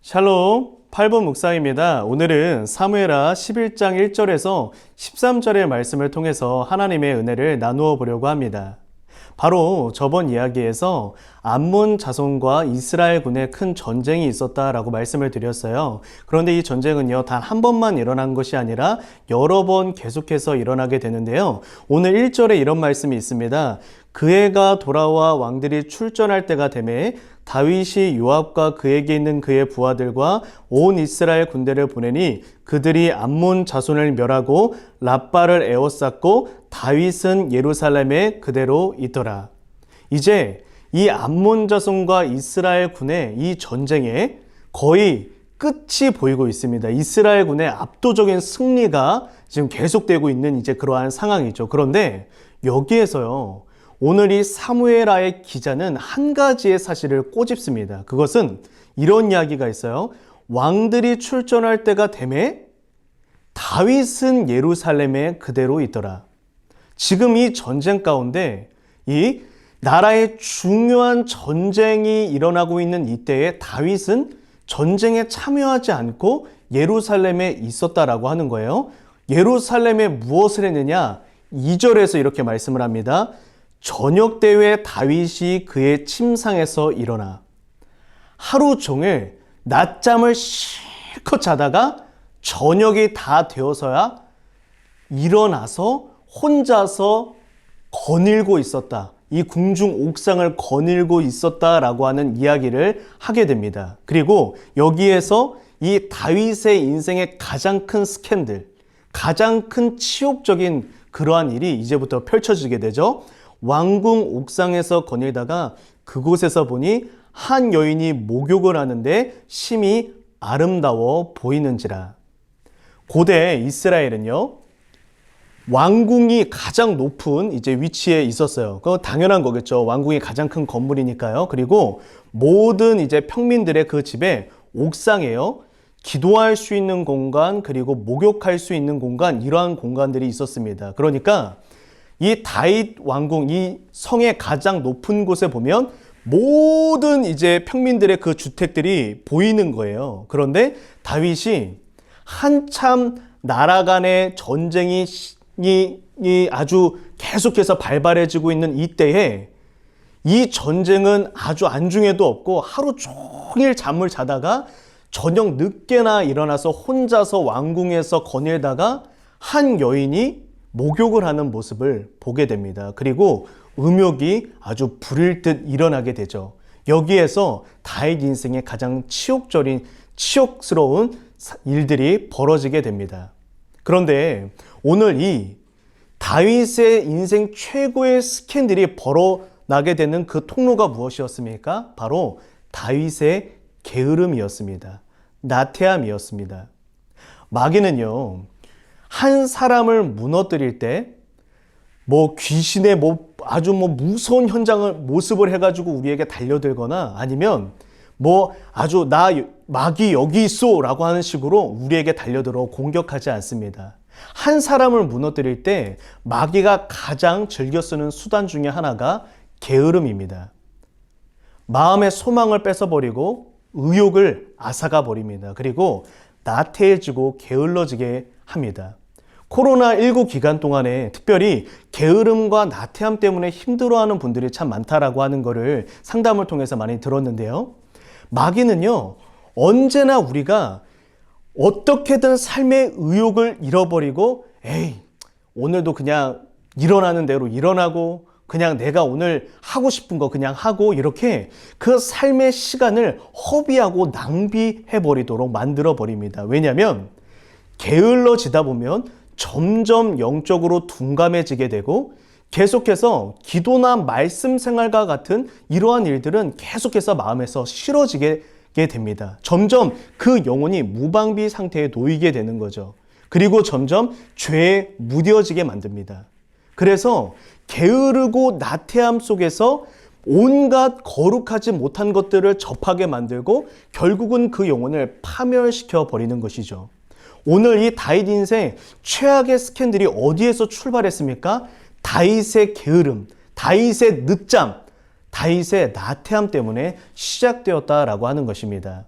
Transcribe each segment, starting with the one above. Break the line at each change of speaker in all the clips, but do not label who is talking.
샬롬 8번 묵상입니다. 오늘은 사무엘하 11장 1절에서 13절의 말씀을 통해서 하나님의 은혜를 나누어 보려고 합니다. 바로 저번 이야기에서 암몬 자손과 이스라엘 군의 큰 전쟁이 있었다라고 말씀을 드렸어요. 그런데 이 전쟁은요, 단 한 번만 일어난 것이 아니라 여러 번 계속해서 일어나게 되는데요. 오늘 1절에 이런 말씀이 있습니다. 그 해가 돌아와 왕들이 출전할 때가 되매 다윗이 요압과 그에게 있는 그의 부하들과 온 이스라엘 군대를 보내니 그들이 암몬 자손을 멸하고 랍바를 에워쌌고 다윗은 예루살렘에 그대로 있더라. 이제 이 암몬 자손과 이스라엘 군의 이 전쟁에 거의 끝이 보이고 있습니다. 이스라엘 군의 압도적인 승리가 지금 계속되고 있는 이제 그러한 상황이죠. 그런데 여기에서요, 오늘 이 사무엘하의 기자는 한 가지의 사실을 꼬집습니다. 그것은 이런 이야기가 있어요. 왕들이 출전할 때가 되매 다윗은 예루살렘에 그대로 있더라. 지금 이 전쟁 가운데 이 나라의 중요한 전쟁이 일어나고 있는 이때에 다윗은 전쟁에 참여하지 않고 예루살렘에 있었다라고 하는 거예요. 예루살렘에 무엇을 했느냐? 2절에서 이렇게 말씀을 합니다. 저녁 때에 다윗이 그의 침상에서 일어나 하루 종일 낮잠을 실컷 자다가 저녁이 다 되어서야 일어나서 혼자서 거닐고 있었다. 이 궁중 옥상을 거닐고 있었다라고 하는 이야기를 하게 됩니다. 그리고 여기에서 이 다윗의 인생의 가장 큰 스캔들, 가장 큰 치욕적인 그러한 일이 이제부터 펼쳐지게 되죠. 왕궁 옥상에서 거닐다가 그곳에서 보니 한 여인이 목욕을 하는데 심히 아름다워 보이는지라. 고대 이스라엘은요, 왕궁이 가장 높은 이제 위치에 있었어요. 그거 당연한 거겠죠. 왕궁이 가장 큰 건물이니까요. 그리고 모든 이제 평민들의 그 집에 옥상에요, 기도할 수 있는 공간, 그리고 목욕할 수 있는 공간, 이러한 공간들이 있었습니다. 그러니까 이 다윗 왕궁, 이 성의 가장 높은 곳에 보면 모든 이제 평민들의 그 주택들이 보이는 거예요. 그런데 다윗이 한참 나라 간의 전쟁이 아주 계속해서 발발해지고 있는 이때에 이 전쟁은 아주 안중에도 없고 하루 종일 잠을 자다가 저녁 늦게나 일어나서 혼자서 왕궁에서 거닐다가 한 여인이 목욕을 하는 모습을 보게 됩니다. 그리고 음욕이 아주 불일 듯 일어나게 되죠. 여기에서 다윗 인생의 가장 치욕스러운 일들이 벌어지게 됩니다. 그런데 오늘 이 다윗의 인생 최고의 스캔들이 벌어나게 되는 그 통로가 무엇이었습니까? 바로 다윗의 게으름이었습니다. 나태함이었습니다. 마귀는요, 한 사람을 무너뜨릴 때 귀신의 아주 무서운 모습을 해가지고 우리에게 달려들거나 아니면 아주 마귀 여기 있어 라고 하는 식으로 우리에게 달려들어 공격하지 않습니다. 한 사람을 무너뜨릴 때 마귀가 가장 즐겨 쓰는 수단 중에 하나가 게으름입니다. 마음의 소망을 뺏어버리고 의욕을 앗아가 버립니다. 그리고 나태해지고 게을러지게 합니다. 코로나19 기간 동안에 특별히 게으름과 나태함 때문에 힘들어하는 분들이 참 많다라고 하는 것을 상담을 통해서 많이 들었는데요. 마귀는요, 언제나 우리가 어떻게든 삶의 의욕을 잃어버리고 오늘도 그냥 일어나는 대로 일어나고 그냥 내가 오늘 하고 싶은 거 그냥 하고 이렇게 그 삶의 시간을 허비하고 낭비해버리도록 만들어버립니다. 왜냐하면 게을러지다 보면 점점 영적으로 둔감해지게 되고 계속해서 기도나 말씀 생활과 같은 이러한 일들은 계속해서 마음에서 싫어지게 됩니다. 점점 그 영혼이 무방비 상태에 놓이게 되는 거죠. 그리고 점점 죄에 무뎌지게 만듭니다. 그래서 게으르고 나태함 속에서 온갖 거룩하지 못한 것들을 접하게 만들고 결국은 그 영혼을 파멸시켜 버리는 것이죠. 오늘 이 다윗 인생 최악의 스캔들이 어디에서 출발했습니까? 다윗의 게으름, 다윗의 늦잠, 다윗의 나태함 때문에 시작되었다라고 하는 것입니다.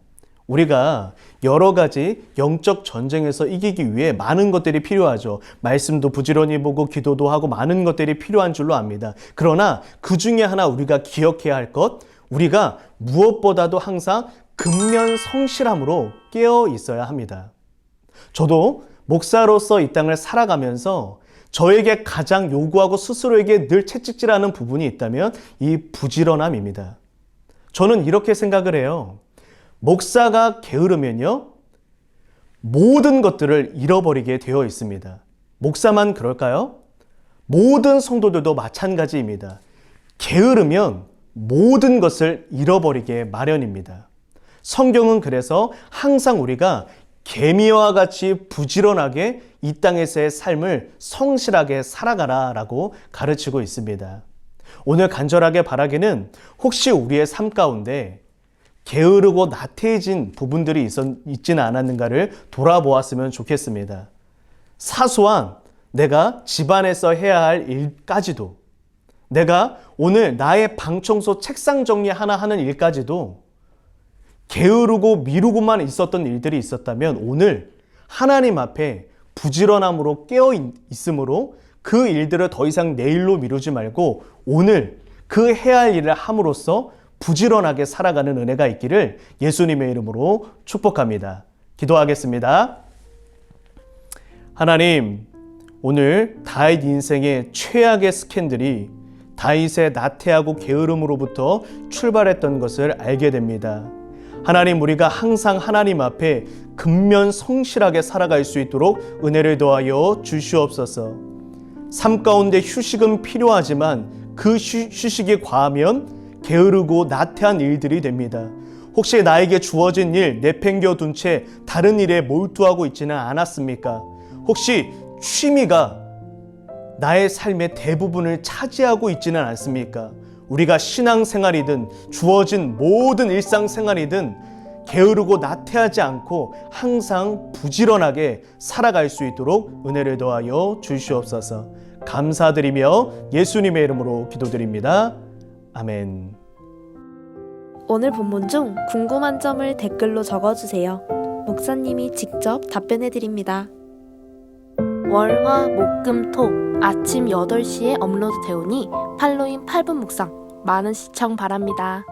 우리가 여러 가지 영적 전쟁에서 이기기 위해 많은 것들이 필요하죠. 말씀도 부지런히 보고 기도도 하고 많은 것들이 필요한 줄로 압니다. 그러나 그 중에 하나 우리가 기억해야 할 것, 우리가 무엇보다도 항상 근면 성실함으로 깨어 있어야 합니다. 저도 목사로서 이 땅을 살아가면서 저에게 가장 요구하고 스스로에게 늘 채찍질하는 부분이 있다면 이 부지런함입니다. 저는 이렇게 생각을 해요. 목사가 게으르면요, 모든 것들을 잃어버리게 되어 있습니다. 목사만 그럴까요? 모든 성도들도 마찬가지입니다. 게으르면 모든 것을 잃어버리게 마련입니다. 성경은 그래서 항상 우리가 개미와 같이 부지런하게 이 땅에서의 삶을 성실하게 살아가라 라고 가르치고 있습니다. 오늘 간절하게 바라기는 혹시 우리의 삶 가운데 게으르고 나태해진 부분들이 있지는 않았는가를 돌아보았으면 좋겠습니다. 사소한 내가 집안에서 해야 할 일까지도, 내가 오늘 나의 방 청소 책상 정리 하나 하는 일까지도 게으르고 미루고만 있었던 일들이 있었다면 오늘 하나님 앞에 부지런함으로 깨어 있으므로 그 일들을 더 이상 내일로 미루지 말고 오늘 그 해야 할 일을 함으로써 부지런하게 살아가는 은혜가 있기를 예수님의 이름으로 축복합니다. 기도하겠습니다. 하나님, 오늘 다윗 인생의 최악의 스캔들이 다윗의 나태하고 게으름으로부터 출발했던 것을 알게 됩니다. 하나님, 우리가 항상 하나님 앞에 근면 성실하게 살아갈 수 있도록 은혜를 더하여 주시옵소서. 삶 가운데 휴식은 필요하지만 그 휴식이 과하면 게으르고 나태한 일들이 됩니다. 혹시 나에게 주어진 일 내팽겨둔 채 다른 일에 몰두하고 있지는 않았습니까? 혹시 취미가 나의 삶의 대부분을 차지하고 있지는 않습니까? 우리가 신앙생활이든 주어진 모든 일상생활이든 게으르고 나태하지 않고 항상 부지런하게 살아갈 수 있도록 은혜를 더하여 주시옵소서. 감사드리며 예수님의 이름으로 기도드립니다. 아멘.
오늘 본문 중 궁금한 점을 댓글로 적어주세요. 목사님이 직접 답변해 드립니다. 월, 화, 목, 금, 토 아침 8시에 업로드 되오니 팔로잉 8분 묵상 많은 시청 바랍니다.